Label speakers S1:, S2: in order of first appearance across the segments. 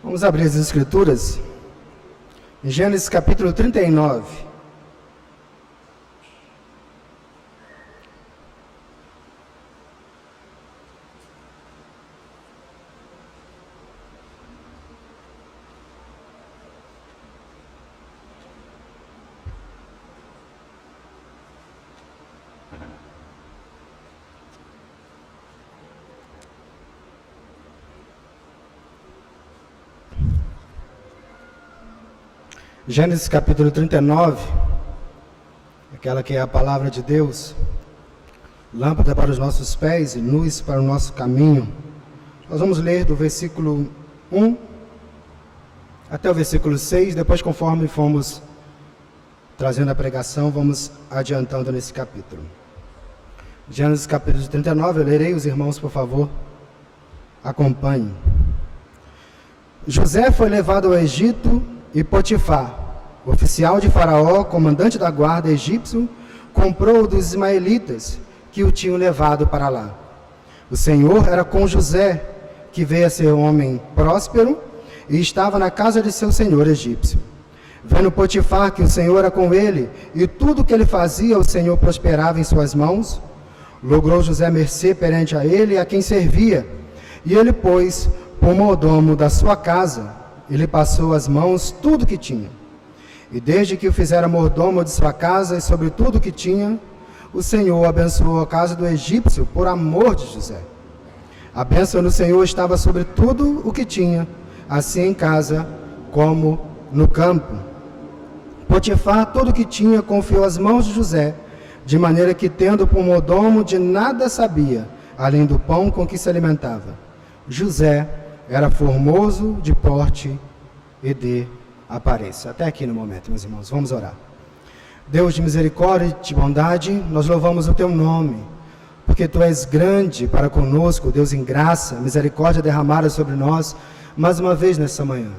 S1: Vamos abrir as Escrituras em Gênesis capítulo 39. Gênesis capítulo 39, aquela que é a palavra de Deus, lâmpada para os nossos pés e luz para o nosso caminho. Nós vamos ler do versículo 1 até o versículo 6, depois conforme fomos trazendo a pregação, vamos adiantando nesse capítulo. Gênesis capítulo 39, eu lerei, os irmãos, por favor, acompanhem. José foi levado ao Egito e Potifar, oficial de Faraó, comandante da guarda egípcio, comprou dos ismaelitas que o tinham levado para lá. O Senhor era com José, que veio a ser homem próspero e estava na casa de seu senhor egípcio. Vendo Potifar que o Senhor era com ele e tudo que ele fazia o Senhor prosperava em suas mãos, logrou José mercê perante a ele e a quem servia, e ele pôs por mordomo da sua casa. Ele passou as mãos tudo que tinha. E desde que o fizera mordomo de sua casa e sobre tudo que tinha, o Senhor abençoou a casa do egípcio por amor de José. A bênção do Senhor estava sobre tudo o que tinha, assim em casa como no campo. Potifar tudo o que tinha confiou às mãos de José, de maneira que, tendo por mordomo, de nada sabia, além do pão com que se alimentava. José era formoso de porte e de aparência. Até aqui no momento, meus irmãos, vamos orar. Deus de misericórdia e de bondade, nós louvamos o teu nome, porque tu és grande para conosco, Deus em graça, misericórdia derramada sobre nós, mais uma vez nessa manhã.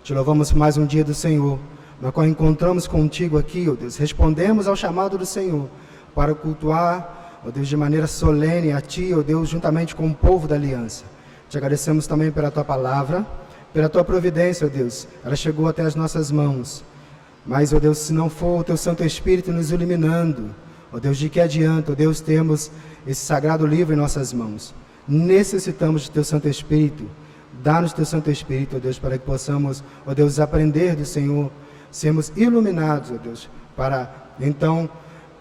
S1: Te louvamos por mais um dia do Senhor, na qual encontramos contigo aqui, ó Deus, respondemos ao chamado do Senhor, para cultuar, ó Deus, de maneira solene a ti, ó Deus, juntamente com o povo da aliança. Te agradecemos também pela tua palavra, pela tua providência, ó Deus. Ela chegou até as nossas mãos. Mas, ó Deus, se não for o teu Santo Espírito nos iluminando, ó Deus, de que adianta, ó Deus, temos esse sagrado livro em nossas mãos? Necessitamos de teu Santo Espírito. Dá-nos teu Santo Espírito, ó Deus, para que possamos, ó Deus, aprender do Senhor, sermos iluminados, ó Deus, para então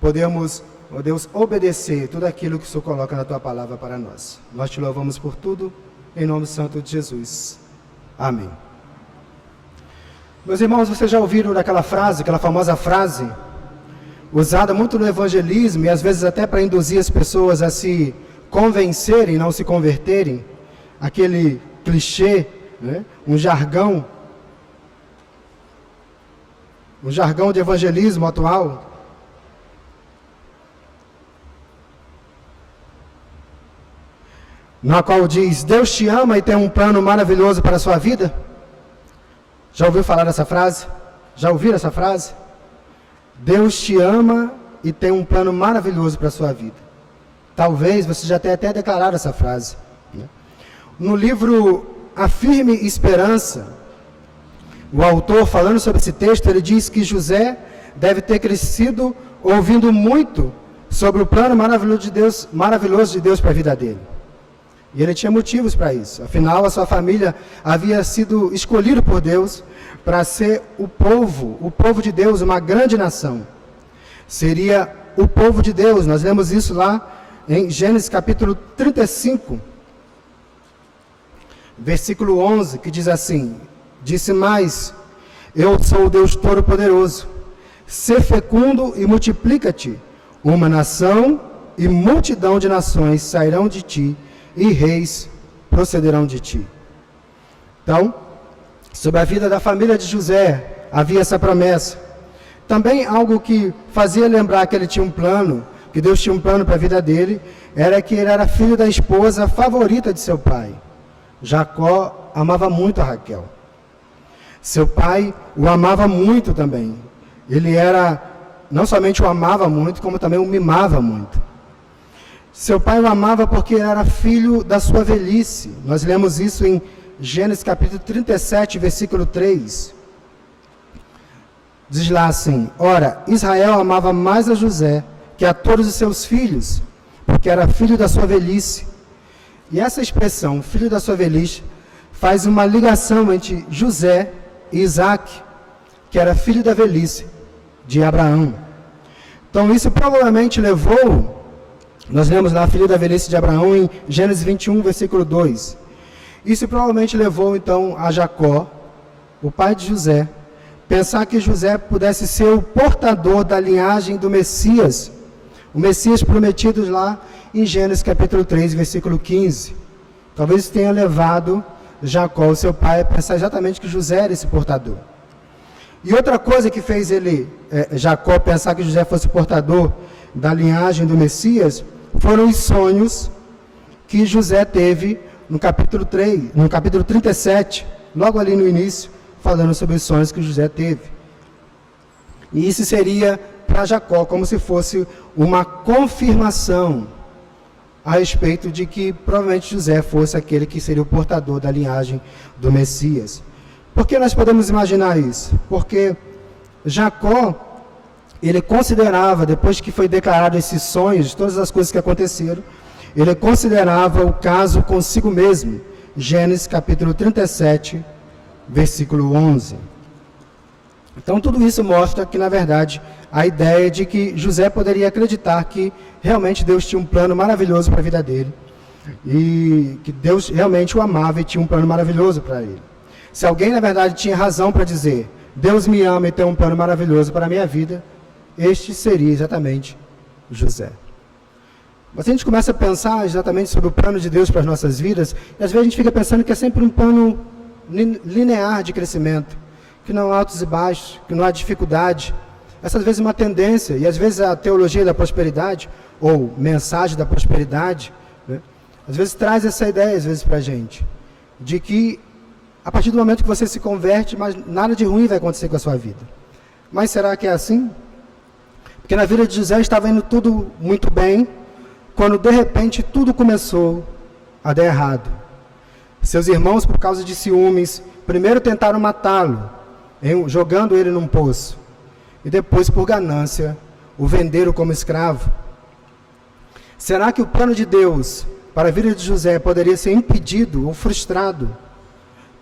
S1: podermos, ó Deus, obedecer tudo aquilo que o Senhor coloca na tua palavra para nós. Nós te louvamos por tudo, em nome santo de Jesus. Amém. Meus irmãos, vocês já ouviram daquela frase, aquela famosa frase, usada muito no evangelismo e às vezes até para induzir as pessoas a se convencerem, não se converterem, aquele clichê, né? um jargão de evangelismo atual, na qual diz: Deus te ama e tem um plano maravilhoso para a sua vida. Já ouviu falar dessa frase? Já ouviram essa frase? Deus te ama e tem um plano maravilhoso para a sua vida. Talvez você já tenha até declarado essa frase, né? No livro A Firme Esperança, o autor, falando sobre esse texto, ele diz que José deve ter crescido ouvindo muito sobre o plano maravilhoso de Deus para a vida dele. E ele tinha motivos para isso. Afinal, a sua família havia sido escolhido por Deus para ser o povo de Deus, uma grande nação. Seria o povo de Deus. Nós lemos isso lá em Gênesis capítulo 35, versículo 11, que diz assim: Disse mais: Eu sou o Deus Todo-Poderoso. Sê fecundo e multiplica-te. Uma nação e multidão de nações sairão de ti, e reis procederão de ti. Então, sobre a vida da família de José, havia essa promessa. Também algo que fazia lembrar que ele tinha um plano, que Deus tinha um plano para a vida dele, era que ele era filho da esposa favorita de seu pai. Jacó amava muito a Raquel. Seu pai o amava muito também. Ele não somente o amava muito, como também o mimava muito. Seu pai o amava porque ele era filho da sua velhice. Nós lemos isso em Gênesis capítulo 37, versículo 3. Diz lá assim: ora, Israel amava mais a José que a todos os seus filhos, porque era filho da sua velhice. E essa expressão, filho da sua velhice, faz uma ligação entre José e Isaac, que era filho da velhice de Abraão. Então isso provavelmente levou, nós lemos lá filho da velhice de Abraão em Gênesis 21, versículo 2. Isso provavelmente levou então a Jacó, o pai de José, pensar que José pudesse ser o portador da linhagem do Messias, o Messias prometido lá em Gênesis capítulo 3, versículo 15. Talvez isso tenha levado Jacó, o seu pai, a pensar exatamente que José era esse portador. E outra coisa que fez Jacó pensar que José fosse portador da linhagem do Messias, foram os sonhos que José teve no capítulo 37, logo ali no início, falando sobre os sonhos que José teve. E isso seria para Jacó como se fosse uma confirmação a respeito de que provavelmente José fosse aquele que seria o portador da linhagem do Messias. Por que nós podemos imaginar isso? Porque Jacó, ele considerava, depois que foi declarado esses sonhos, todas as coisas que aconteceram, ele considerava o caso consigo mesmo. Gênesis capítulo 37, versículo 11. Então tudo isso mostra que, na verdade, a ideia de que José poderia acreditar que realmente Deus tinha um plano maravilhoso para a vida dele, e que Deus realmente o amava e tinha um plano maravilhoso para ele. Se alguém, na verdade, tinha razão para dizer, Deus me ama e tem um plano maravilhoso para a minha vida, este seria exatamente José. Mas a gente começa a pensar exatamente sobre o plano de Deus para as nossas vidas, e às vezes a gente fica pensando que é sempre um plano linear de crescimento, que não há altos e baixos, que não há dificuldade. Essa às vezes é uma tendência, e às vezes a teologia da prosperidade, ou mensagem da prosperidade, né, às vezes traz essa ideia, às vezes, para a gente, de que a partir do momento que você se converte, mas nada de ruim vai acontecer com a sua vida. Mas será que é assim? Porque na vida de José estava indo tudo muito bem, quando de repente tudo começou a dar errado. Seus irmãos, por causa de ciúmes, primeiro tentaram matá-lo, jogando ele num poço, e depois, por ganância, o venderam como escravo. Será que o plano de Deus para a vida de José poderia ser impedido ou frustrado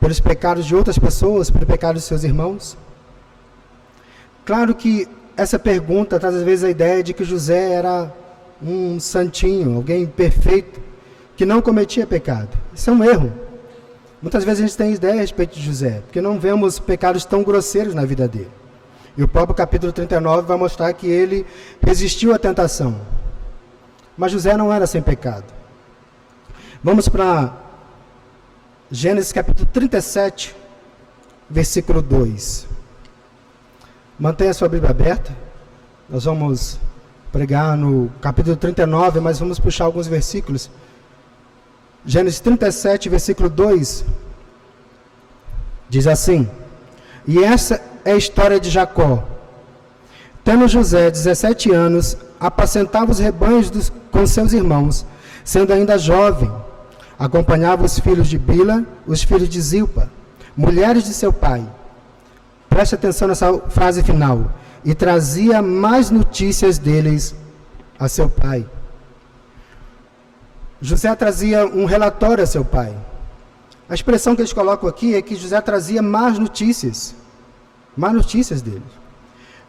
S1: pelos pecados de outras pessoas, pelos pecados de seus irmãos? Claro que essa pergunta traz às vezes a ideia de que José era um santinho, alguém perfeito, que não cometia pecado. Isso é um erro. Muitas vezes a gente tem ideia a respeito de José, porque não vemos pecados tão grosseiros na vida dele. E o próprio capítulo 39 vai mostrar que ele resistiu à tentação. Mas José não era sem pecado. Vamos para Gênesis capítulo 37, versículo 2. Mantenha a sua Bíblia aberta. Nós vamos pregar no capítulo 39, mas vamos puxar alguns versículos. Gênesis 37, versículo 2, diz assim: e essa é a história de Jacó. Tendo José 17 anos, apacentava os rebanhos com seus irmãos, sendo ainda jovem. Acompanhava os filhos de Bila, os filhos de Zilpa, mulheres de seu pai. Preste atenção nessa frase final. E trazia mais notícias deles a seu pai. José trazia um relatório a seu pai. A expressão que eles colocam aqui é que José trazia mais notícias deles.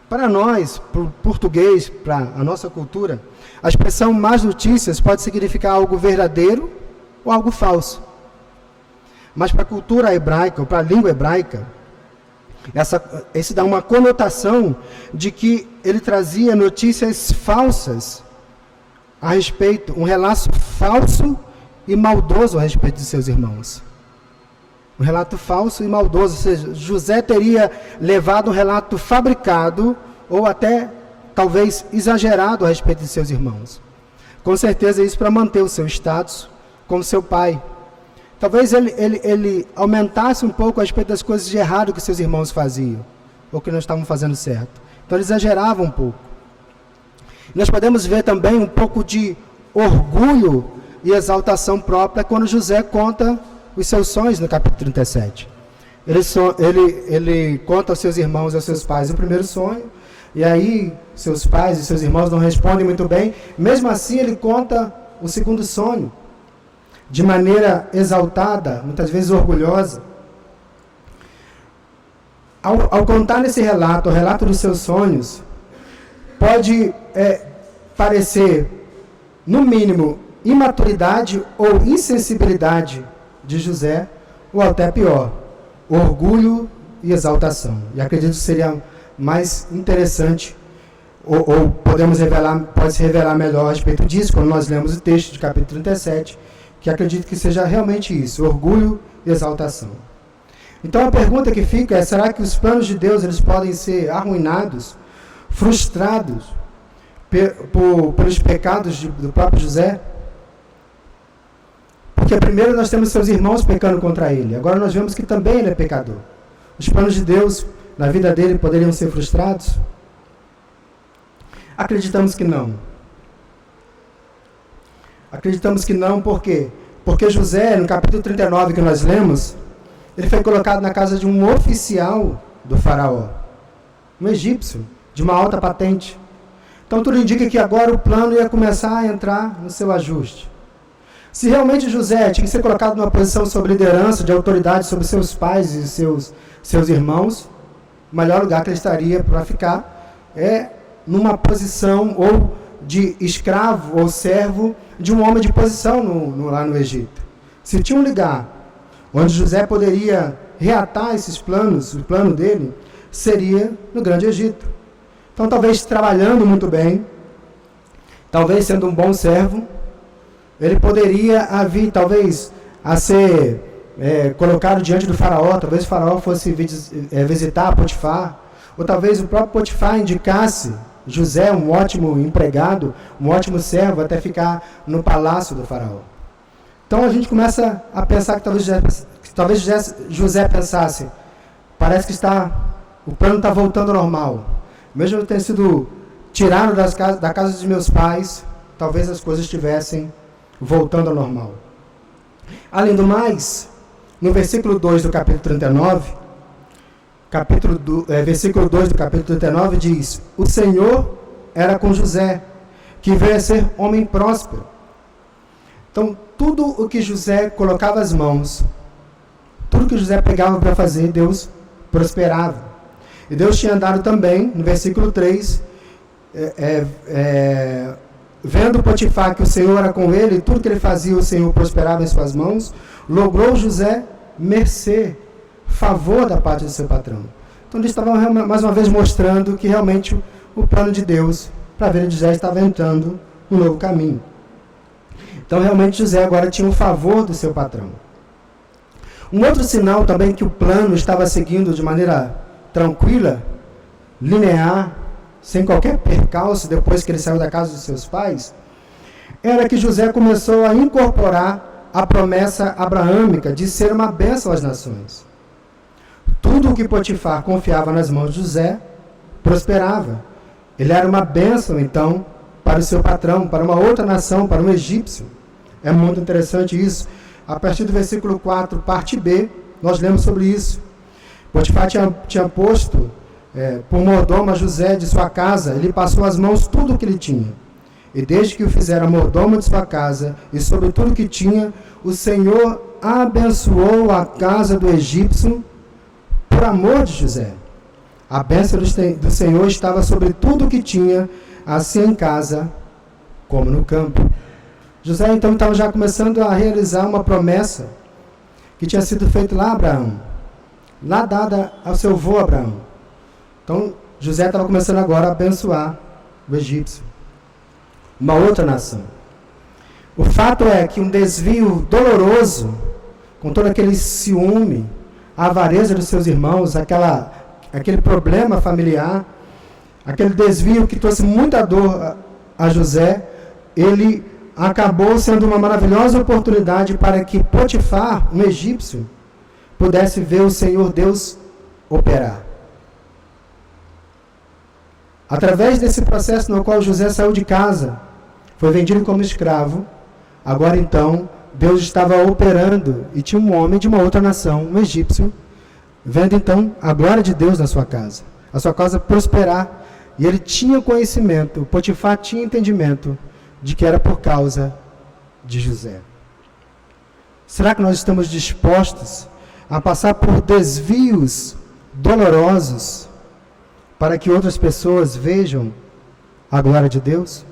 S1: Para nós, para o português, para a nossa cultura, a expressão mais notícias pode significar algo verdadeiro ou algo falso. Mas para a cultura hebraica, ou para a língua hebraica, esse dá uma conotação de que ele trazia notícias falsas a respeito, um relato falso e maldoso a respeito de seus irmãos. Um relato falso e maldoso, ou seja, José teria levado um relato fabricado ou até talvez exagerado a respeito de seus irmãos. Com certeza isso para manter o seu status como seu pai. Talvez ele aumentasse um pouco a respeito das coisas de errado que seus irmãos faziam, ou que não estavam fazendo certo. Então ele exagerava um pouco. Nós podemos ver também um pouco de orgulho e exaltação própria quando José conta os seus sonhos no capítulo 37. Ele conta aos seus irmãos e aos seus pais o primeiro sonho, e aí seus pais e seus irmãos não respondem muito bem. Mesmo assim, ele conta o segundo sonho, de maneira exaltada, muitas vezes orgulhosa. Ao contar nesse relato, o relato dos seus sonhos, pode parecer, no mínimo, imaturidade ou insensibilidade de José, ou até pior, orgulho e exaltação. E acredito que seria mais interessante, ou pode se revelar melhor a respeito disso, quando nós lemos o texto de capítulo 37, que acredito que seja realmente isso, orgulho e exaltação. Então a pergunta que fica é, será que os planos de Deus eles podem ser arruinados, frustrados pelos pecados do próprio José? Porque primeiro nós temos seus irmãos pecando contra ele, agora nós vemos que também ele é pecador. Os planos de Deus na vida dele poderiam ser frustrados? Acreditamos que não. Acreditamos que não, por quê? Porque José, no capítulo 39 que nós lemos, ele foi colocado na casa de um oficial do faraó, um egípcio, de uma alta patente. Então tudo indica que agora o plano ia começar a entrar no seu ajuste. Se realmente José tinha que ser colocado numa posição sob liderança, de autoridade sobre seus pais e seus irmãos, o melhor lugar que ele estaria para ficar é numa posição ou de escravo ou servo de um homem de posição lá no Egito. Se tinha um lugar onde José poderia reatar esses planos, o plano dele seria no Grande Egito. Então, talvez trabalhando muito bem, talvez sendo um bom servo, ele poderia vir, talvez, a ser colocado diante do faraó. Talvez o faraó fosse visitar Potifar, ou talvez o próprio Potifar indicasse José, um ótimo empregado, um ótimo servo, até ficar no palácio do faraó. Então a gente começa a pensar que talvez José pensasse, parece que o plano está voltando ao normal. Mesmo eu tendo sido tirado da casa dos meus pais, talvez as coisas estivessem voltando ao normal. Além do mais, no versículo 2 do capítulo 39, versículo 2 do capítulo 39 diz: o Senhor era com José, que veio a ser homem próspero. Então, tudo o que José colocava as mãos, tudo que José pegava para fazer, Deus prosperava. E Deus tinha dado também, no versículo 3, vendo Potifar que o Senhor era com ele, e tudo que ele fazia, o Senhor prosperava em suas mãos, logrou José mercê, favor da parte do seu patrão. Então eles estavam mais uma vez mostrando que realmente o plano de Deus para a vida de José estava entrando num novo caminho. Então realmente José agora tinha o favor do seu patrão. Um outro sinal também que o plano estava seguindo de maneira tranquila, linear, sem qualquer percalço depois que ele saiu da casa dos seus pais, era que José começou a incorporar a promessa abraâmica de ser uma bênção às nações. Tudo o que Potifar confiava nas mãos de José prosperava. Ele era uma bênção, então, para o seu patrão, para uma outra nação, para um egípcio. É muito interessante isso. A partir do versículo 4, parte B, nós lemos sobre isso. Potifar tinha posto por mordomo a José de sua casa, ele passou as mãos tudo o que ele tinha. E desde que o fizera mordomo de sua casa, e sobre tudo o que tinha, o Senhor abençoou a casa do egípcio por amor de José. A bênção do Senhor estava sobre tudo o que tinha, assim em casa como no campo. José então estava já começando a realizar uma promessa que tinha sido feita lá a Abraão, lá dada ao seu avô Abraão. Então José estava começando agora a abençoar o egípcio, uma outra nação. O fato é que um desvio doloroso, com todo aquele ciúme, a avareza dos seus irmãos, aquele problema familiar, aquele desvio que trouxe muita dor a José, ele acabou sendo uma maravilhosa oportunidade para que Potifar, um egípcio, pudesse ver o Senhor Deus operar. Através desse processo no qual José saiu de casa, foi vendido como escravo, agora então Deus estava operando e tinha um homem de uma outra nação, um egípcio, vendo então a glória de Deus na sua casa, a sua casa prosperar, e ele tinha conhecimento, Potifar tinha entendimento de que era por causa de José. Será que nós estamos dispostos a passar por desvios dolorosos para que outras pessoas vejam a glória de Deus?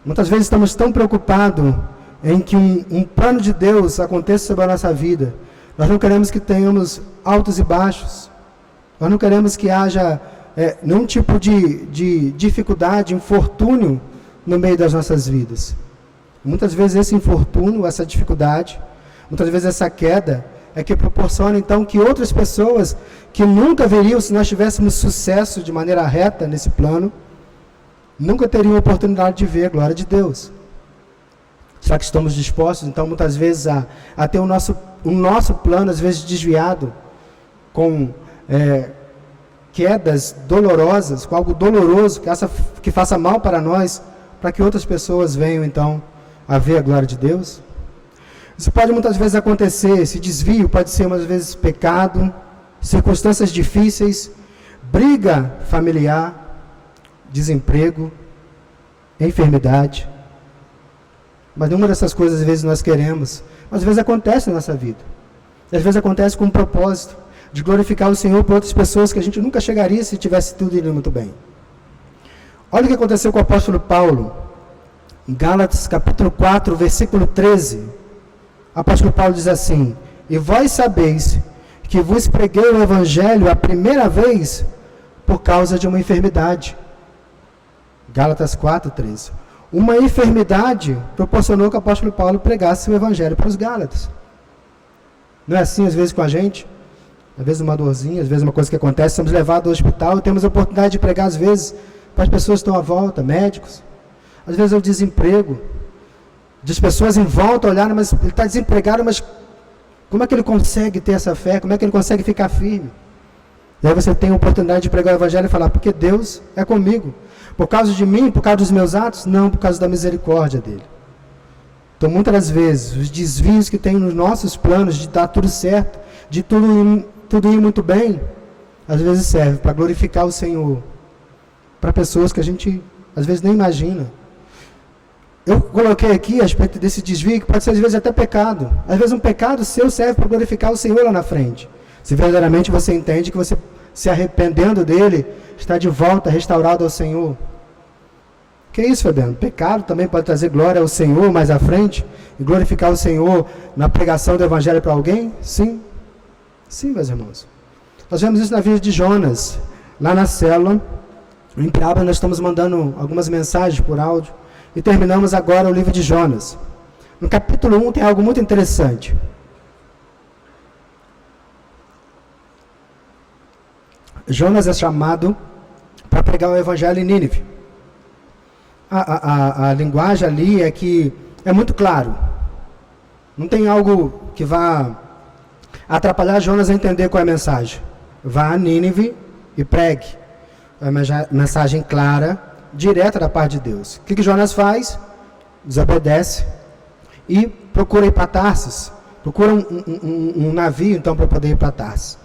S1: Muitas vezes estamos tão preocupados em que um plano de Deus aconteça sobre a nossa vida. Nós não queremos que tenhamos altos e baixos. Nós não queremos que haja nenhum tipo de dificuldade, infortúnio no meio das nossas vidas. Muitas vezes esse infortúnio, essa dificuldade, muitas vezes essa queda, é que proporciona então que outras pessoas que nunca veriam se nós tivéssemos sucesso de maneira reta nesse plano, nunca teriam a oportunidade de ver a glória de Deus. Será que estamos dispostos, então, muitas vezes, a ter o nosso plano, às vezes, desviado, com quedas dolorosas, com algo doloroso, que faça mal para nós, para que outras pessoas venham, então, a ver a glória de Deus? Isso pode muitas vezes acontecer, esse desvio pode ser, muitas vezes, pecado, circunstâncias difíceis, briga familiar, desemprego, enfermidade. Mas nenhuma dessas coisas, às vezes, nós queremos. Mas, às vezes, acontece na nossa vida. E, às vezes, acontece com um propósito de glorificar o Senhor por outras pessoas que a gente nunca chegaria se tivesse tudo indo muito bem. Olha o que aconteceu com o apóstolo Paulo. Em Gálatas, capítulo 4, versículo 13. O apóstolo Paulo diz assim: e vós sabeis que vos preguei o evangelho a primeira vez por causa de uma enfermidade. Gálatas 4, 13. Uma enfermidade proporcionou que o apóstolo Paulo pregasse o evangelho para os Gálatas. Não é assim às vezes com a gente? Às vezes uma dorzinha, às vezes uma coisa que acontece, somos levados ao hospital e temos a oportunidade de pregar às vezes para as pessoas que estão à volta, médicos. Às vezes é o desemprego, das pessoas em volta olharem, mas ele está desempregado, mas como é que ele consegue ter essa fé? Como é que ele consegue ficar firme? E aí você tem a oportunidade de pregar o evangelho e falar, porque Deus é comigo. Por causa de mim, por causa dos meus atos? Não, por causa da misericórdia dele. Então, muitas das vezes, os desvios que tem nos nossos planos de dar tudo certo, de tudo ir muito bem, às vezes serve para glorificar o Senhor, para pessoas que a gente, às vezes, nem imagina. Eu coloquei aqui a respeito desse desvio, que pode ser, às vezes, até pecado. Às vezes, um pecado seu serve para glorificar o Senhor lá na frente. Se verdadeiramente você entende que você, se arrependendo dele, está de volta, restaurado ao Senhor. Que é isso, Fabiano? Pecado também pode trazer glória ao Senhor mais à frente e glorificar o Senhor na pregação do Evangelho para alguém? Sim. Sim, meus irmãos. Nós vemos isso na vida de Jonas, lá na célula. Em Piraba nós estamos mandando algumas mensagens por áudio e terminamos agora o livro de Jonas. No capítulo 1 tem algo muito interessante. Jonas é chamado para pregar o Evangelho em Nínive. A linguagem ali é que é muito claro. Não tem algo que vá atrapalhar Jonas a entender qual é a mensagem. Vá a Nínive e pregue. É uma mensagem clara, direta da parte de Deus. O que Jonas faz? Desobedece e procura ir para Tarsis. Procura um navio, então, para poder ir para Tarsis.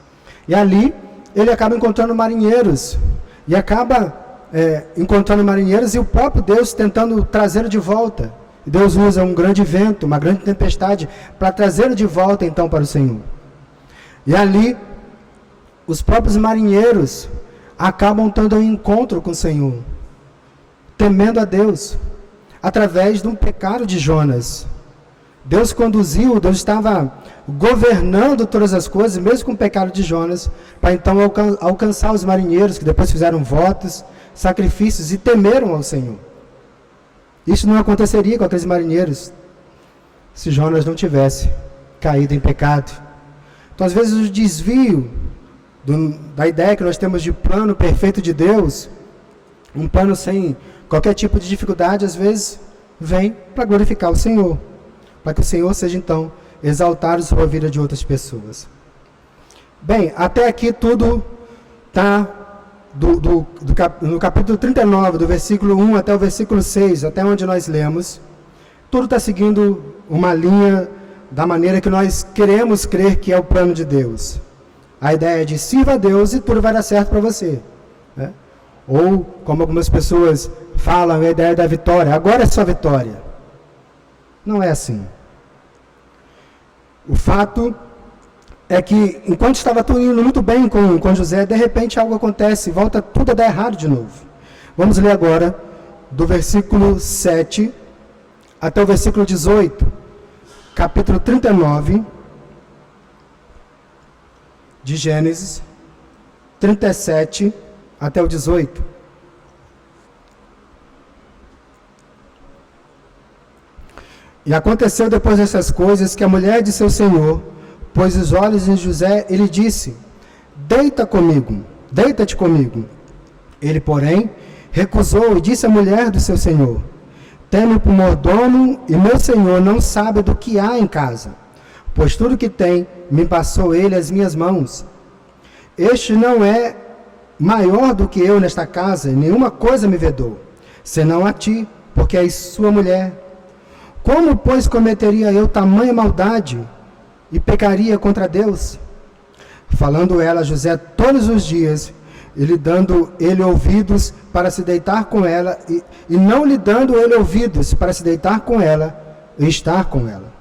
S1: E ali, ele acaba encontrando marinheiros. E acaba encontrando marinheiros e o próprio Deus tentando trazê-lo de volta. Deus usa um grande vento, uma grande tempestade, para trazê-lo de volta, então, para o Senhor. E ali, os próprios marinheiros acabam tendo um encontro com o Senhor, temendo a Deus, através de um pecado de Jonas. Deus conduziu, Deus estava governando todas as coisas, mesmo com o pecado de Jonas, para então alcançar os marinheiros, que depois fizeram votos, sacrifícios e temeram ao Senhor. Isso não aconteceria com aqueles marinheiros, se Jonas não tivesse caído em pecado. Então, às vezes, o desvio da ideia que nós temos de plano perfeito de Deus, um plano sem qualquer tipo de dificuldade, às vezes, vem para glorificar o Senhor, para que o Senhor seja, então, exaltado sobre a vida de outras pessoas. Bem, até aqui tudo está no capítulo 39, do versículo 1 até o versículo 6, até onde nós lemos, tudo está seguindo uma linha da maneira que nós queremos crer que é o plano de Deus. A ideia é de sirva a Deus e tudo vai dar certo para você, né? Ou, como algumas pessoas falam, a ideia da vitória, agora é só vitória. Não é assim. O fato é que, enquanto estava tudo indo muito bem com José, de repente algo acontece, volta tudo a dar errado de novo. Vamos ler agora do versículo 7 até o versículo 18, capítulo 39 de Gênesis, 37 até o 18. E aconteceu depois dessas coisas que a mulher de seu senhor pôs os olhos em José e lhe disse: deita-te comigo. Ele, porém, recusou e disse à mulher do seu senhor: teme por mordomo, e meu senhor não sabe do que há em casa, pois tudo que tem me passou ele às minhas mãos. Este não é maior do que eu nesta casa, e nenhuma coisa me vedou, senão a ti, porque és sua mulher. Como, pois, cometeria eu tamanha maldade e pecaria contra Deus? Falando ela a José todos os dias, e lhe dando ele ouvidos para se deitar com ela, e não lhe dando ele ouvidos para se deitar com ela e estar com ela.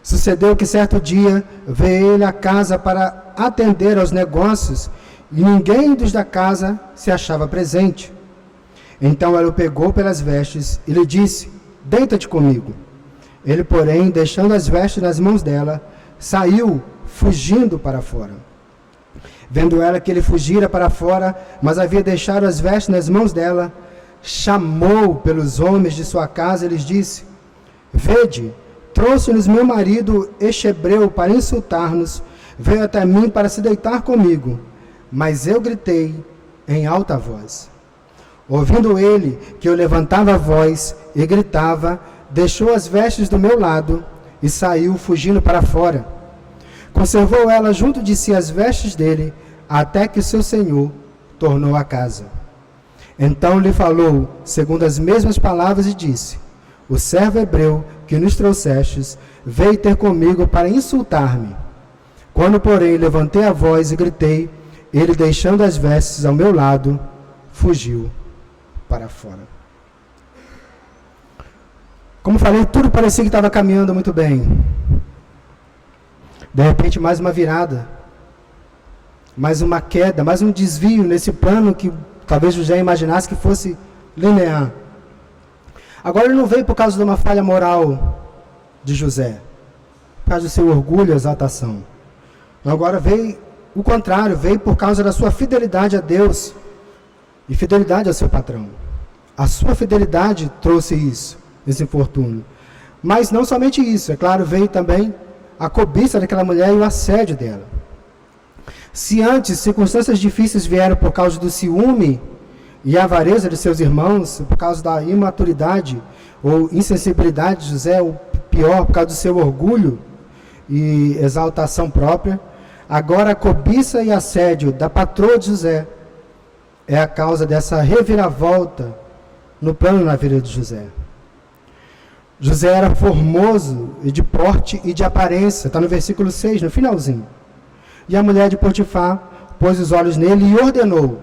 S1: Sucedeu que certo dia veio ele à casa para atender aos negócios, e ninguém dos da casa se achava presente. Então ela o pegou pelas vestes e lhe disse: deita-te comigo. Ele, porém, deixando as vestes nas mãos dela, saiu, fugindo para fora. Vendo ela que ele fugira para fora, mas havia deixado as vestes nas mãos dela, chamou pelos homens de sua casa e lhes disse: vede, trouxe-nos meu marido, este hebreu, para insultar-nos, veio até mim para se deitar comigo, mas eu gritei em alta voz. Ouvindo ele que eu levantava a voz e gritava, deixou as vestes do meu lado e saiu fugindo para fora. Conservou ela junto de si as vestes dele, até que seu senhor tornou a casa. Então lhe falou, segundo as mesmas palavras, e disse: o servo hebreu que nos trouxestes veio ter comigo para insultar-me. Quando, porém, levantei a voz e gritei, ele, deixando as vestes ao meu lado, fugiu para fora. Como falei, tudo parecia que estava caminhando muito bem. De repente, mais uma virada, mais uma queda, mais um desvio nesse plano que talvez José imaginasse que fosse linear. Agora ele não veio por causa de uma falha moral de José, por causa do seu orgulho e exaltação. Agora veio o contrário, veio por causa da sua fidelidade a Deus e fidelidade ao seu patrão. A sua fidelidade trouxe isso, esse infortúnio. Mas não somente isso, é claro, veio também a cobiça daquela mulher e o assédio dela. Se antes circunstâncias difíceis vieram por causa do ciúme e a avareza de seus irmãos, por causa da imaturidade ou insensibilidade de José, ou pior, por causa do seu orgulho e exaltação própria, agora a cobiça e assédio da patroa de José é a causa dessa reviravolta no plano na vida de José. José era formoso e de porte e de aparência, está no versículo 6, no finalzinho. E a mulher de Potifar pôs os olhos nele e ordenou: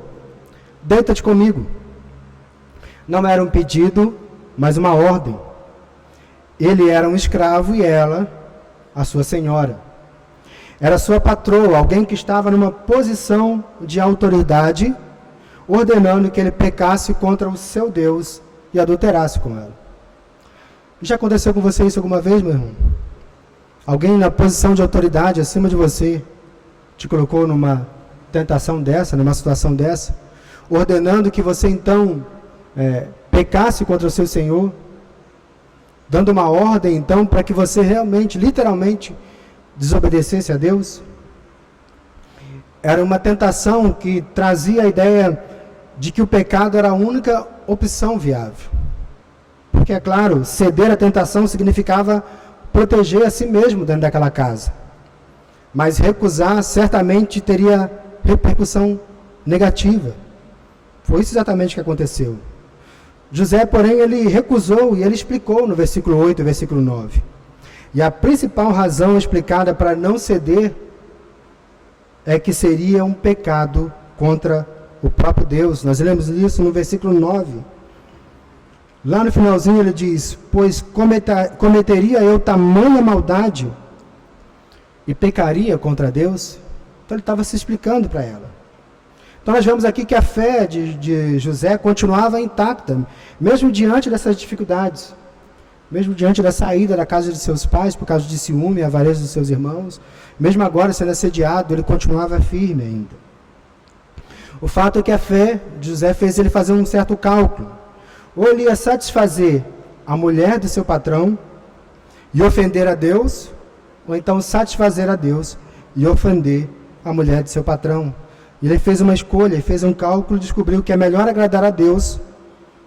S1: deita-te comigo. Não era um pedido, mas uma ordem. Ele era um escravo e ela, a sua senhora. Era sua patroa, alguém que estava numa posição de autoridade, ordenando que ele pecasse contra o seu Deus e adulterasse com ela. Já aconteceu com você isso alguma vez, meu irmão? Alguém na posição de autoridade acima de você te colocou numa tentação dessa, numa situação dessa, ordenando que você então pecasse contra o seu Senhor, dando uma ordem então para que você realmente, literalmente, desobedecesse a Deus? Era uma tentação que trazia a ideia de que o pecado era a única opção viável. Porque, é claro, ceder à tentação significava proteger a si mesmo dentro daquela casa. Mas recusar certamente teria repercussão negativa. Foi isso exatamente o que aconteceu. José, porém, ele recusou e ele explicou no versículo 8 e versículo 9. E a principal razão explicada para não ceder é que seria um pecado contra o próprio Deus. Nós lemos isso no versículo 9. Lá no finalzinho ele diz: pois cometeria eu tamanha maldade e pecaria contra Deus? Então ele estava se explicando para ela. Então nós vemos aqui que a fé de José continuava intacta, mesmo diante dessas dificuldades, mesmo diante da saída da casa de seus pais por causa de ciúme e avareza dos seus irmãos, mesmo agora sendo assediado, ele continuava firme ainda. O fato é que a fé de José fez ele fazer um certo cálculo. Ou ele ia satisfazer a mulher do seu patrão e ofender a Deus, ou então satisfazer a Deus e ofender a mulher de seu patrão. E ele fez uma escolha, ele fez um cálculo e descobriu que é melhor agradar a Deus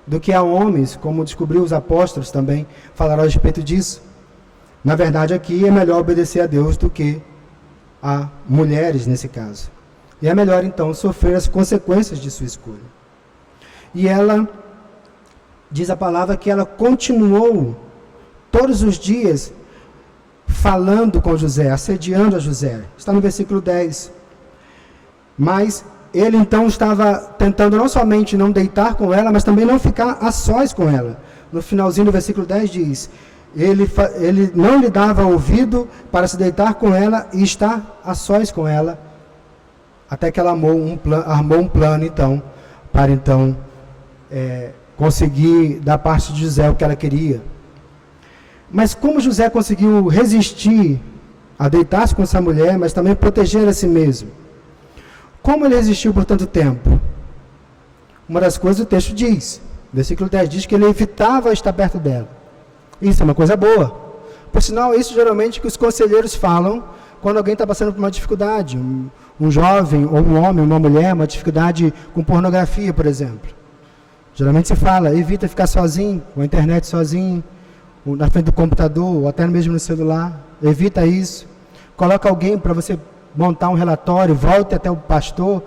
S1: do que a homens, como descobriu os apóstolos também, falaram a respeito disso. Na verdade, aqui é melhor obedecer a Deus do que a mulheres, nesse caso. E é melhor, então, sofrer as consequências de sua escolha. E ela, diz a palavra, que ela continuou todos os dias falando com José, assediando a José. Está no versículo 10. Mas ele então estava tentando não somente não deitar com ela, mas também não ficar a sós com ela. No finalzinho do versículo 10 diz: ele não lhe dava ouvido para se deitar com ela e estar a sós com ela, até que ela armou um plano então, para então conseguir da parte de José o que ela queria. Mas como José conseguiu resistir a deitar-se com essa mulher, mas também proteger a si mesmo? Como ele resistiu por tanto tempo? Uma das coisas o texto diz, versículo 10 diz que ele evitava estar perto dela. Isso é uma coisa boa. Por sinal, isso geralmente que os conselheiros falam quando alguém está passando por uma dificuldade, um jovem ou um homem, uma mulher, uma dificuldade com pornografia, por exemplo. Geralmente se fala, evita ficar sozinho, com a internet sozinho, na frente do computador, ou até mesmo no celular. Evita isso. Coloca alguém para você montar um relatório, volte até o pastor,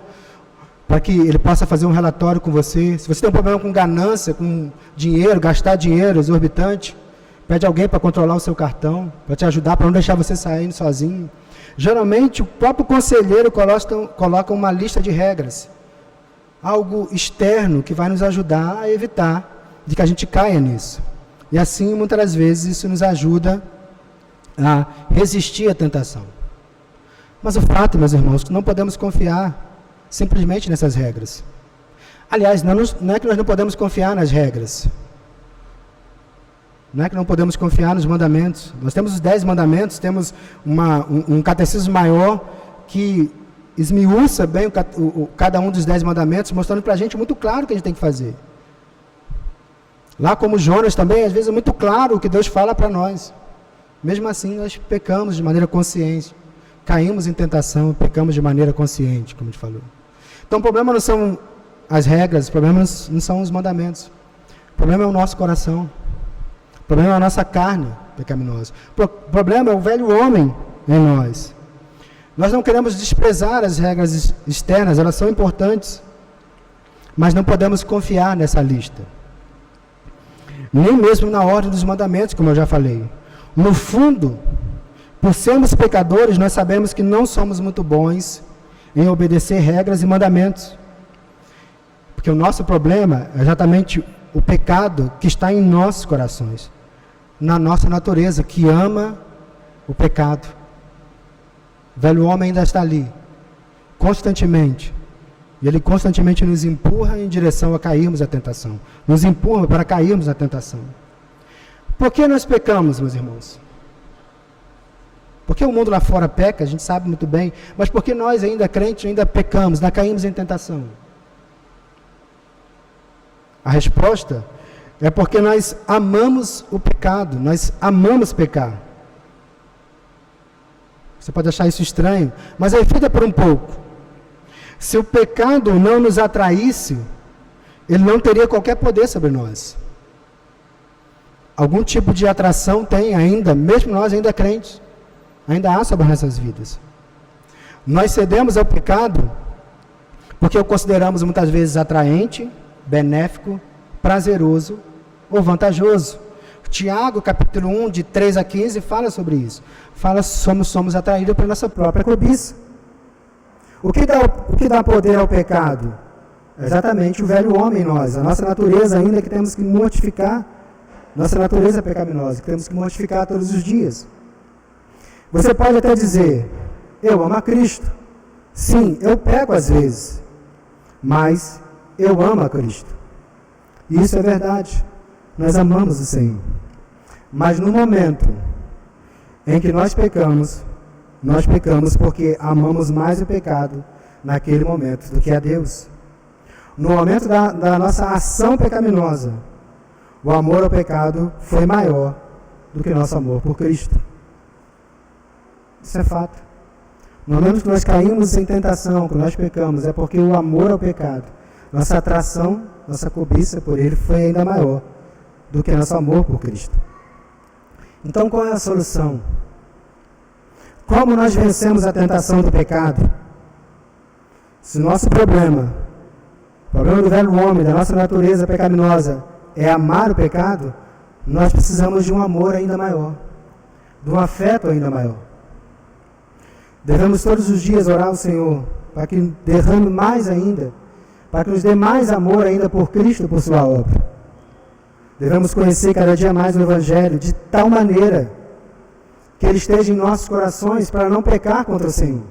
S1: para que ele possa fazer um relatório com você. Se você tem um problema com ganância, com dinheiro, gastar dinheiro exorbitante, pede alguém para controlar o seu cartão, para te ajudar, para não deixar você sair sozinho. Geralmente, o próprio conselheiro coloca uma lista de regras, algo externo que vai nos ajudar a evitar de que a gente caia nisso. E assim, muitas das vezes, isso nos ajuda a resistir à tentação. Mas o fato, meus irmãos, que não podemos confiar simplesmente nessas regras. Aliás, não é que nós não podemos confiar nas regras. Não é que não podemos confiar nos mandamentos. Nós temos os 10 mandamentos, temos um catecismo maior que esmiuça bem cada um dos 10 mandamentos, mostrando para a gente muito claro o que a gente tem que fazer. Lá como Jonas também, às vezes é muito claro o que Deus fala para nós. Mesmo assim, nós pecamos de maneira consciente. Caímos em tentação, pecamos de maneira consciente, como a gente falou. Então o problema não são as regras, o problema não são os mandamentos. O problema é o nosso coração. O problema é a nossa carne pecaminosa. O problema é o velho homem em nós. Nós não queremos desprezar as regras externas, elas são importantes. Mas não podemos confiar nessa lista. Nem mesmo na ordem dos mandamentos, como eu já falei. No fundo, por sermos pecadores, nós sabemos que não somos muito bons em obedecer regras e mandamentos. Porque o nosso problema é exatamente o pecado que está em nossos corações, na nossa natureza, que ama o pecado. O velho homem ainda está ali, constantemente. E ele constantemente nos empurra em direção a cairmos na tentação. Nos empurra para cairmos na tentação. Por que nós pecamos, meus irmãos? Porque o mundo lá fora peca, a gente sabe muito bem, mas porque nós ainda crentes, ainda pecamos, ainda caímos em tentação? A resposta é porque nós amamos o pecado, nós amamos pecar. Você pode achar isso estranho, mas reflita por um pouco. Se o pecado não nos atraísse, ele não teria qualquer poder sobre nós. Algum tipo de atração tem ainda, mesmo nós ainda crentes. Ainda há sobre nossas vidas. Nós cedemos ao pecado porque o consideramos muitas vezes atraente, benéfico, prazeroso ou vantajoso. Tiago, capítulo 1, de 3 a 15, fala sobre isso. Fala somos atraídos pela nossa própria cobiça. O que dá poder ao pecado? Exatamente o velho homem em nós, a nossa natureza ainda que temos que mortificar, nossa natureza pecaminosa, que temos que mortificar todos os dias. Você pode até dizer, eu amo a Cristo. Sim, eu peco às vezes, mas eu amo a Cristo. E isso é verdade, nós amamos o Senhor. Mas no momento em que nós pecamos porque amamos mais o pecado naquele momento do que a Deus. No momento da nossa ação pecaminosa, o amor ao pecado foi maior do que nosso amor por Cristo. Isso é fato. No momento que nós caímos em tentação, que nós pecamos, é porque o amor ao pecado, nossa atração, nossa cobiça por ele foi ainda maior do que nosso amor por Cristo. Então, qual é a solução? Como nós vencemos a tentação do pecado? Se nosso problema do velho homem, da nossa natureza pecaminosa, é amar o pecado, nós precisamos de um amor ainda maior, de um afeto ainda maior. Devemos todos os dias orar ao Senhor, para que derrame mais ainda, para que nos dê mais amor ainda por Cristo e por sua obra. Devemos conhecer cada dia mais o Evangelho, de tal maneira que ele esteja em nossos corações para não pecar contra o Senhor.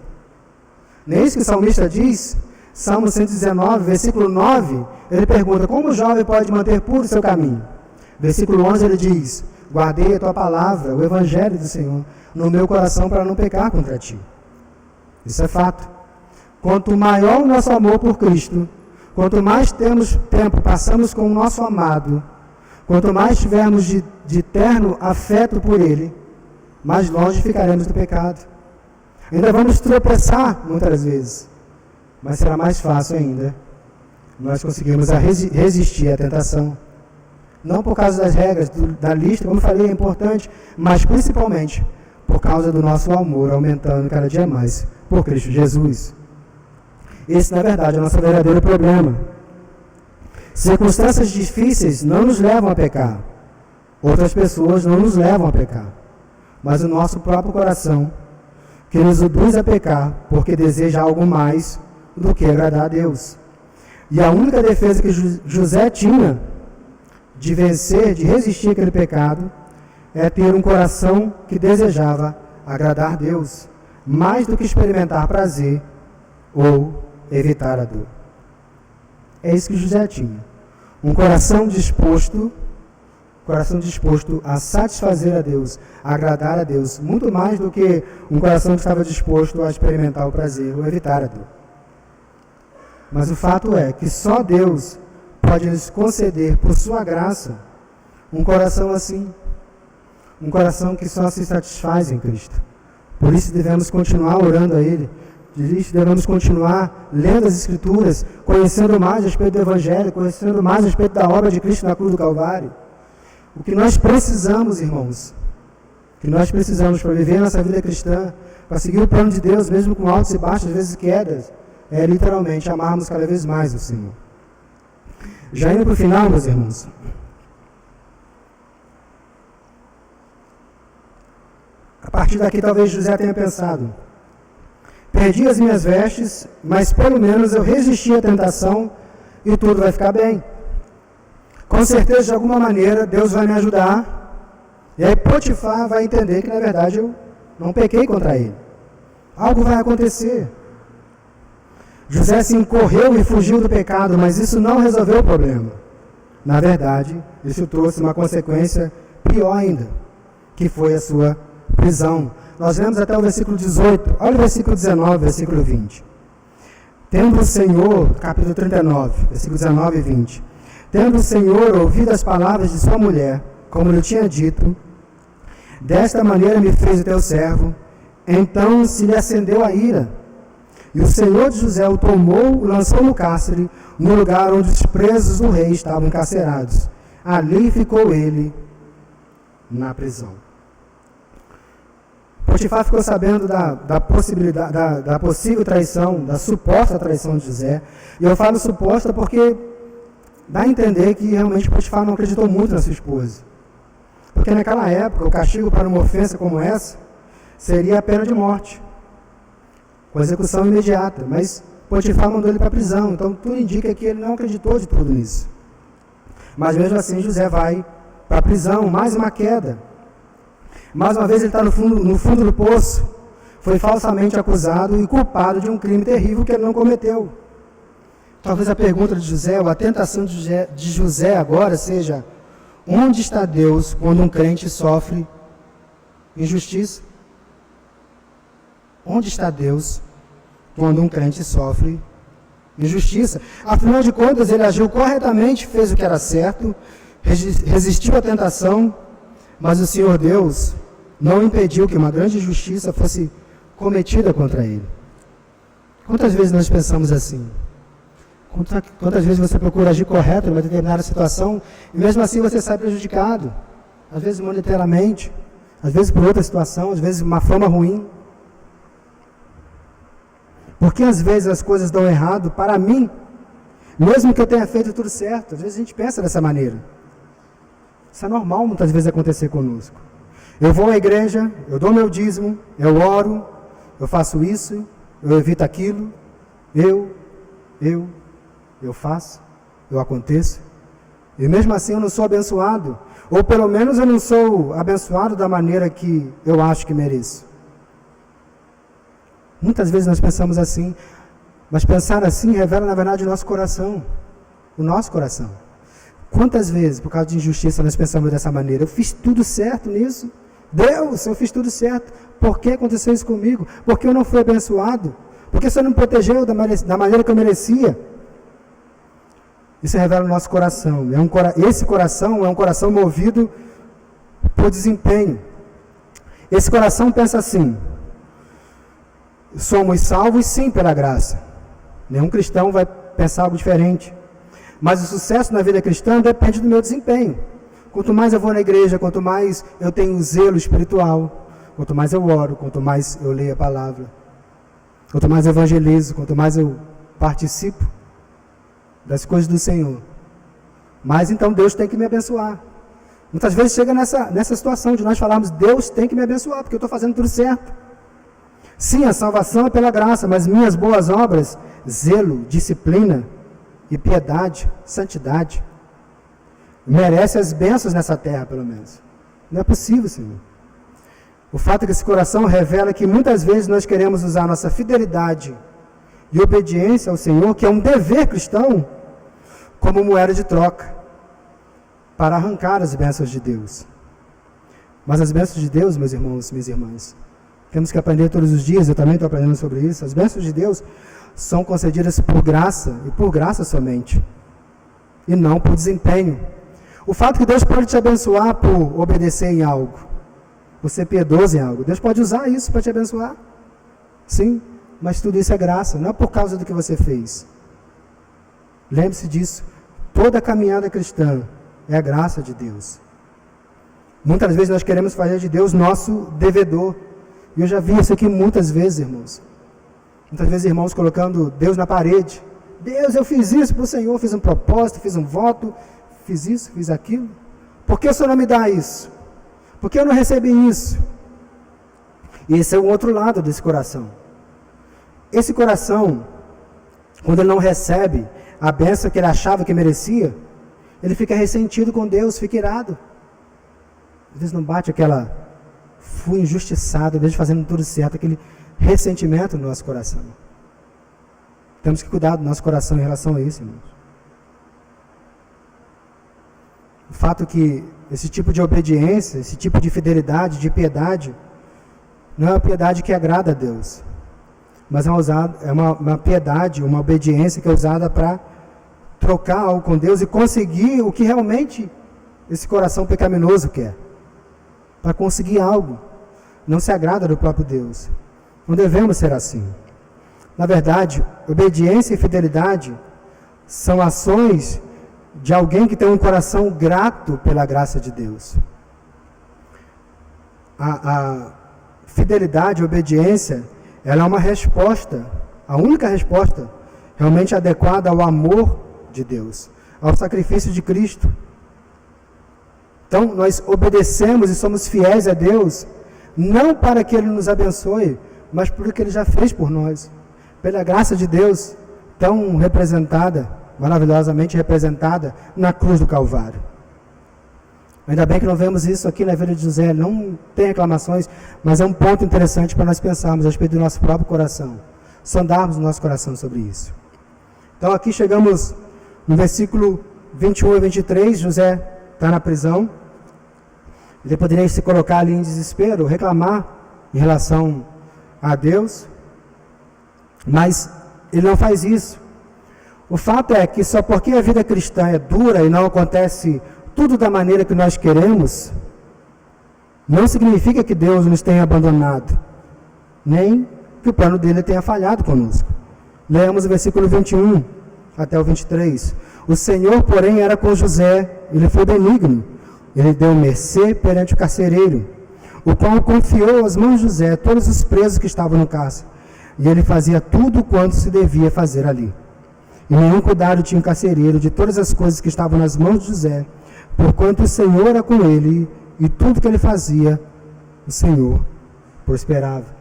S1: Não é isso que o salmista diz? Salmo 119, versículo 9, ele pergunta, como o jovem pode manter puro o seu caminho? Versículo 11 ele diz, guardei a tua palavra, o Evangelho do Senhor, no meu coração para não pecar contra ti. Isso é fato. Quanto maior o nosso amor por Cristo, quanto mais tempo passamos com o nosso amado, quanto mais tivermos de terno afeto por Ele, mais longe ficaremos do pecado. Ainda vamos tropeçar muitas vezes, mas será mais fácil ainda nós conseguirmos resistir à tentação. Não por causa das regras da lista, como eu falei, é importante, mas principalmente por causa do nosso amor aumentando cada dia mais por Cristo Jesus. Esse, na verdade, é o nosso verdadeiro problema. Circunstâncias difíceis não nos levam a pecar. Outras pessoas não nos levam a pecar. Mas o nosso próprio coração, que nos induz a pecar, porque deseja algo mais do que agradar a Deus. E a única defesa que José tinha de vencer, de resistir àquele pecado, é ter um coração que desejava agradar a Deus, mais do que experimentar prazer ou evitar a dor. É isso que José tinha. Um coração disposto a satisfazer a Deus, a agradar a Deus, muito mais do que um coração que estava disposto a experimentar o prazer ou evitar a dor. Mas o fato é que só Deus pode nos conceder, por sua graça, um coração assim, um coração que só se satisfaz em Cristo. Por isso devemos continuar orando a Ele, por isso devemos continuar lendo as Escrituras, conhecendo mais a respeito do Evangelho, conhecendo mais a respeito da obra de Cristo na cruz do Calvário. O que nós precisamos, irmãos, o que nós precisamos para viver a nossa vida cristã, para seguir o plano de Deus, mesmo com altos e baixos, às vezes quedas, é literalmente amarmos cada vez mais o Senhor. Já indo para o final, meus irmãos, a partir daqui talvez José tenha pensado, perdi as minhas vestes, mas pelo menos eu resisti à tentação e tudo vai ficar bem. Com certeza, de alguma maneira, Deus vai me ajudar. E aí Potifar vai entender que, na verdade, eu não pequei contra ele. Algo vai acontecer. José se correu e fugiu do pecado, mas isso não resolveu o problema. Na verdade, isso trouxe uma consequência pior ainda, que foi a sua prisão. Nós lemos até o versículo 18. Olha o versículo 19, versículo 20. Tendo o Senhor, capítulo 39, versículo 19 e 20. Tendo o Senhor ouvido as palavras de sua mulher, como lhe tinha dito, desta maneira me fez o teu servo, então se lhe acendeu a ira. E o Senhor de José o tomou, o lançou no cárcere, no lugar onde os presos do rei estavam encarcerados. Ali ficou ele na prisão. Potifar ficou sabendo da possibilidade, da possível traição, da suposta traição de José. E eu falo suposta porque dá a entender que realmente Potifar não acreditou muito na sua esposa. Porque naquela época, o castigo para uma ofensa como essa seria a pena de morte, com execução imediata. Mas Potifar mandou ele para a prisão, então tudo indica que ele não acreditou de tudo nisso. Mas mesmo assim, José vai para a prisão, mais uma queda. Mais uma vez ele está no fundo do poço. Foi falsamente acusado e culpado de um crime terrível que ele não cometeu. Talvez a pergunta de José, ou a tentação de José agora seja: onde está Deus quando um crente sofre injustiça? Onde está Deus quando um crente sofre injustiça? Afinal de contas, ele agiu corretamente, fez o que era certo, resistiu à tentação, mas o Senhor Deus não impediu que uma grande injustiça fosse cometida contra ele. Quantas vezes nós pensamos assim? Quantas vezes você procura agir correto em uma determinada situação e mesmo assim você sai prejudicado? Às vezes monetariamente, às vezes por outra situação, às vezes de uma forma ruim. Porque às vezes as coisas dão errado para mim, mesmo que eu tenha feito tudo certo. Às vezes a gente pensa dessa maneira. Isso é normal muitas vezes acontecer conosco. Eu vou à igreja, eu dou meu dízimo, eu oro, eu faço isso, eu evito aquilo, eu faço, eu aconteço, e mesmo assim eu não sou abençoado, ou pelo menos eu não sou abençoado da maneira que eu acho que mereço. Muitas vezes nós pensamos assim, mas pensar assim revela na verdade o nosso coração. Quantas vezes, por causa de injustiça, nós pensamos dessa maneira? Eu fiz tudo certo nisso. Deus, eu fiz tudo certo. Por que aconteceu isso comigo? Por que eu não fui abençoado? Por que você não me protegeu da maneira que eu merecia? Isso revela o nosso coração. Esse coração é um coração movido por desempenho. Esse coração pensa assim: somos salvos sim pela graça. Nenhum cristão vai pensar algo diferente. Mas o sucesso na vida cristã depende do meu desempenho. Quanto mais eu vou na igreja, quanto mais eu tenho zelo espiritual, quanto mais eu oro, quanto mais eu leio a palavra, quanto mais eu evangelizo, quanto mais eu participo das coisas do Senhor, mas então Deus tem que me abençoar. Muitas vezes chega nessa situação de nós falarmos: Deus tem que me abençoar, porque eu estou fazendo tudo certo. Sim, a salvação é pela graça, mas minhas boas obras, zelo, disciplina e piedade, santidade, merece as bênçãos nessa terra, pelo menos. Não é possível, Senhor. O fato é que esse coração revela que muitas vezes nós queremos usar nossa fidelidade e obediência ao Senhor, que é um dever cristão, como moeda de troca, para arrancar as bênçãos de Deus. Mas as bênçãos de Deus, meus irmãos, minhas irmãs, temos que aprender todos os dias, eu também estou aprendendo sobre isso. As bênçãos de Deus são concedidas por graça, e por graça somente, e não por desempenho. O fato que Deus pode te abençoar por obedecer em algo, por ser piedoso em algo, Deus pode usar isso para te abençoar. Sim, mas tudo isso é graça, não é por causa do que você fez. Lembre-se disso, toda caminhada cristã é a graça de Deus. Muitas vezes nós queremos fazer de Deus nosso devedor, e eu já vi isso aqui muitas vezes, irmãos. Muitas vezes irmãos colocando Deus na parede. Deus, eu fiz isso para o Senhor, fiz um propósito, fiz um voto, fiz isso, fiz aquilo. Por que o Senhor não me dá isso? Por que eu não recebi isso? E esse é o outro lado desse coração. Esse coração, quando ele não recebe a bênção que ele achava que merecia, ele fica ressentido com Deus, fica irado. Às vezes não bate aquela: fui injustiçado, mesmo fazendo tudo certo, aquele ressentimento no nosso coração. Temos que cuidar do nosso coração em relação a isso, irmãos. O fato que esse tipo de obediência, esse tipo de fidelidade, de piedade, não é uma piedade que agrada a Deus, mas é uma piedade, uma obediência que é usada para trocar algo com Deus e conseguir o que realmente esse coração pecaminoso quer. Para conseguir algo, não se agrada do próprio Deus. Não devemos ser assim. Na verdade, obediência e fidelidade são ações de alguém que tem um coração grato pela graça de Deus. A fidelidade, a obediência, ela é uma resposta, a única resposta realmente adequada ao amor de Deus, ao sacrifício de Cristo. Então, nós obedecemos e somos fiéis a Deus, não para que Ele nos abençoe, mas por que Ele já fez por nós. Pela graça de Deus, tão representada, maravilhosamente representada, na cruz do Calvário. Ainda bem que não vemos isso aqui na vida de José, não tem reclamações, mas é um ponto interessante para nós pensarmos a respeito do nosso próprio coração, sondarmos o nosso coração sobre isso. Então aqui chegamos no versículo 21 e 23, José está na prisão, ele poderia se colocar ali em desespero, reclamar em relação a Deus, mas ele não faz isso. O fato é que só porque a vida cristã é dura e não acontece tudo da maneira que nós queremos, não significa que Deus nos tenha abandonado, nem que o plano dele tenha falhado conosco. Leamos o versículo 21 até o 23. O Senhor, porém, era com José, ele foi benigno, ele deu mercê perante o carcereiro, o qual confiou às mãos de José todos os presos que estavam no cárcere, e ele fazia tudo quanto se devia fazer ali. E nenhum cuidado tinha o carcereiro de todas as coisas que estavam nas mãos de José, porquanto o Senhor era com ele, e tudo que ele fazia, o Senhor prosperava.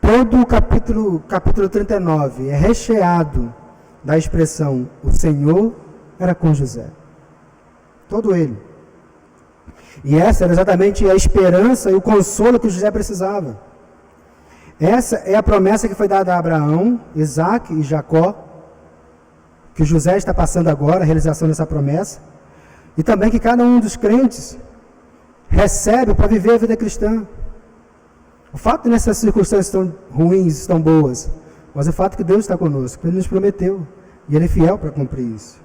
S1: Todo o capítulo 39 é recheado da expressão, o Senhor era com José. Todo ele. E essa era exatamente a esperança e o consolo que José precisava. Essa é a promessa que foi dada a Abraão, Isaac e Jacó, que José está passando agora, a realização dessa promessa, e também que cada um dos crentes recebe para viver a vida cristã. O fato de nessas circunstâncias tão ruins, tão boas, mas o fato que Deus está conosco, Ele nos prometeu, e Ele é fiel para cumprir isso.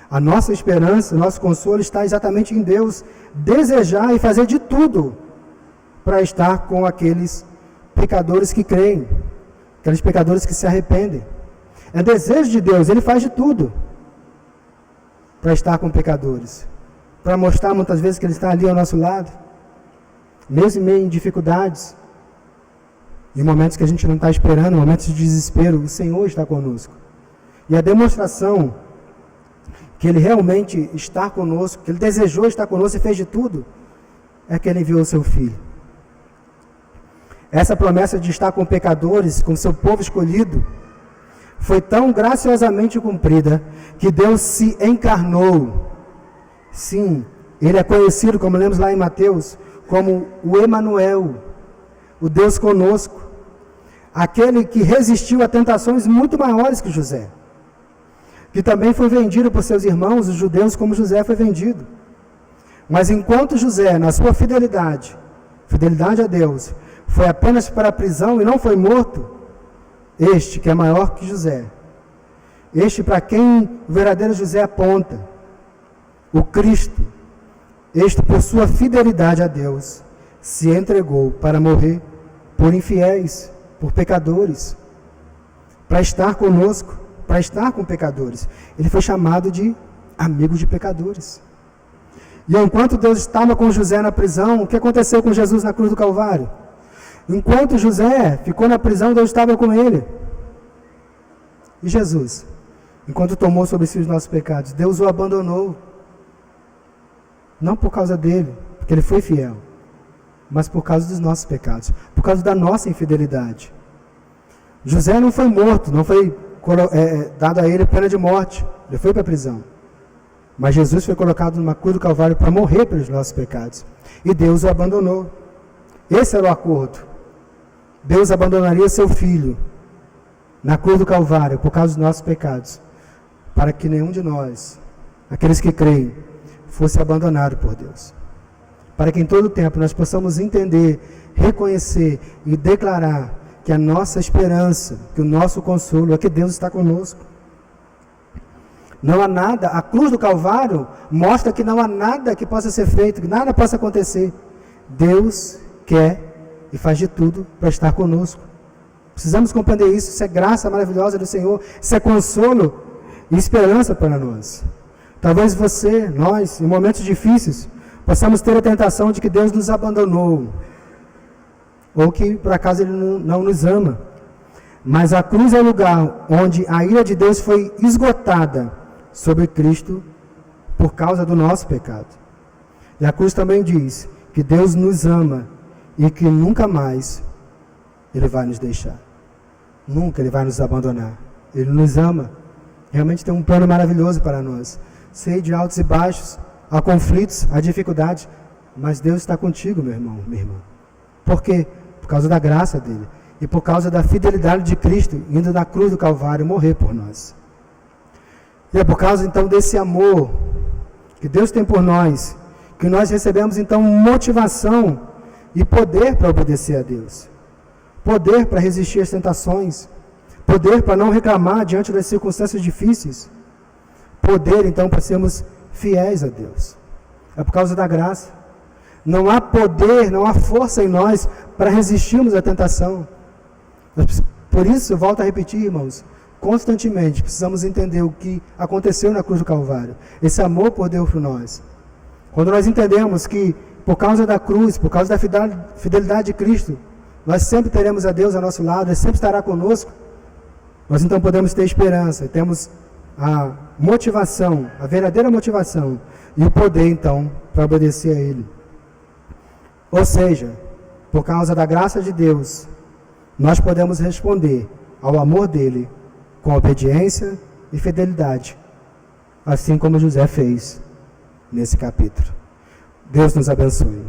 S1: A nossa esperança, o nosso consolo está exatamente em Deus, desejar e fazer de tudo para estar com aqueles pecadores que creem, aqueles pecadores que se arrependem. É desejo de Deus, Ele faz de tudo para estar com pecadores, para mostrar muitas vezes que Ele está ali ao nosso lado, mesmo em meio em dificuldades, em momentos que a gente não está esperando, momentos de desespero, o Senhor está conosco. E a demonstração que Ele realmente está conosco, que Ele desejou estar conosco e fez de tudo, é que Ele enviou o Seu Filho. Essa promessa de estar com pecadores, com seu povo escolhido, foi tão graciosamente cumprida, que Deus se encarnou. Sim, Ele é conhecido, como lemos lá em Mateus, como o Emanuel, o Deus conosco, aquele que resistiu a tentações muito maiores que José, que também foi vendido por seus irmãos, os judeus, como José foi vendido. Mas enquanto José, na sua fidelidade a Deus, foi apenas para a prisão e não foi morto, este que é maior que José, este para quem o verdadeiro José aponta, o Cristo, este por sua fidelidade a Deus, se entregou para morrer por infiéis, por pecadores, para estar conosco, para estar com pecadores. Ele foi chamado de amigo de pecadores. E enquanto Deus estava com José na prisão, o que aconteceu com Jesus na cruz do Calvário? Enquanto José ficou na prisão, Deus estava com ele. E Jesus, enquanto tomou sobre si os nossos pecados, Deus o abandonou. Não por causa dele, porque ele foi fiel, mas por causa dos nossos pecados, por causa da nossa infidelidade. José não foi morto, não foi dado a ele pena de morte, ele foi para a prisão. Mas Jesus foi colocado numa cruz do Calvário para morrer pelos nossos pecados. E Deus o abandonou. Esse era o acordo. Deus abandonaria seu filho na cruz do Calvário por causa dos nossos pecados, para que nenhum de nós, aqueles que creem, fosse abandonado por Deus. Para que em todo tempo nós possamos entender, reconhecer e declarar que a nossa esperança, que o nosso consolo é que Deus está conosco. Não há nada, a cruz do Calvário mostra que não há nada que possa ser feito, que nada possa acontecer. Deus quer e faz de tudo para estar conosco. Precisamos compreender isso, isso é graça maravilhosa do Senhor, isso é consolo e esperança para nós. Talvez você, nós, em momentos difíceis, possamos ter a tentação de que Deus nos abandonou, ou que por acaso Ele não nos ama. Mas a cruz é o lugar onde a ira de Deus foi esgotada sobre Cristo por causa do nosso pecado. E a cruz também diz que Deus nos ama e que nunca mais Ele vai nos deixar. Nunca Ele vai nos abandonar. Ele nos ama. Realmente tem um plano maravilhoso para nós. Sei de altos e baixos, há conflitos, há dificuldades, mas Deus está contigo, meu irmão, minha irmã. Por quê? Por causa da graça dEle. E por causa da fidelidade de Cristo, indo na cruz do Calvário morrer por nós. E é por causa então desse amor que Deus tem por nós, que nós recebemos então motivação e poder para obedecer a Deus. Poder para resistir às tentações. Poder para não reclamar diante das circunstâncias difíceis. Poder então para sermos fiéis a Deus. É por causa da graça. Não há poder, não há força em nós para resistirmos à tentação. Por isso, eu volto a repetir, irmãos, constantemente precisamos entender o que aconteceu na cruz do Calvário. Esse amor por Deus por nós. Quando nós entendemos que, por causa da cruz, por causa da fidelidade de Cristo, nós sempre teremos a Deus ao nosso lado, Ele sempre estará conosco, nós então podemos ter esperança, temos a motivação, a verdadeira motivação, e o poder então para obedecer a Ele. Ou seja, por causa da graça de Deus, nós podemos responder ao amor dEle com obediência e fidelidade, assim como José fez nesse capítulo. Deus nos abençoe.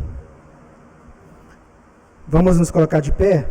S1: Vamos nos colocar de pé?